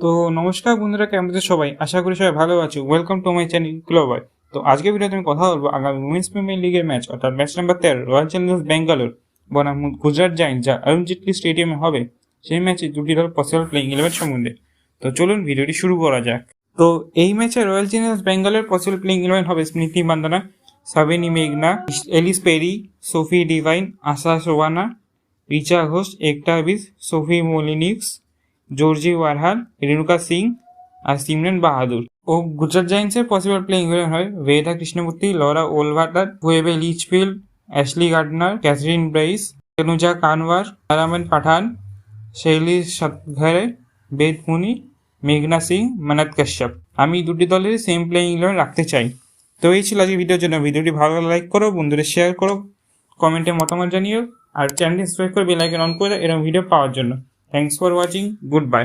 তো নমস্কার বন্ধুরা, কেমন আছো সবাই? আশা করি সবাই ভালো আছো। Welcome to my channel global. তো আজকে ভিডিওতে আমি কথা বলবো আগামী উইমেন্স প্রিমিয়ার লিগের ম্যাচ অর্থাৎ match number 13 royal Challengers Bangalore বনাম গুজরাট জায়েন্টস যা অরুণ জেটলি স্টেডিয়ামে হবে, সেই ম্যাচে দুটি দল পসিবল প্লেইং 11 সম্বন্ধে। তো চলুন ভিডিওটি শুরু করা যাক। তো এই ম্যাচে Royal Challengers Bangalore possible playing 11 হবে স্মৃতি মান্দানা, সাবিনী মেঘনা, Ellyse Perry, Sophie Devine, Asha Sobhana, Richa Ghosh, Ekta Bisht, Sophie Molineux, Georgia Wareham, Renuka Singh আর সিমরান বাহাদুর। ও গুজরাট জায়েন্টসের পসিবল প্লেইং 11 হয় Veda Krishnamurthy, Laura Wolvaardt, Phoebe Litchfield, Ashleigh Gardner, Kathryn Bryce, Tanuja Kanwar, Arman Pathan, Sayali Satghare, বেদ মুনি, মেঘনা সিং, মানাত কাশ্যপ। আমি দুটি দলের সেম প্লেইং 11 রাখতে চাই। তো এই ছিল আজকের ভিডিওর জন্য। ভিডিওটি ভালো লাগলে লাইক করো, বন্ধুদের শেয়ার করো, কমেন্টে মতামত জানিও আর চ্যানেলটি সাবস্ক্রাইব করে বেল আইকন অন করে এরকম ভিডিও পাওয়ার জন্য। Thanks for watching, good bye.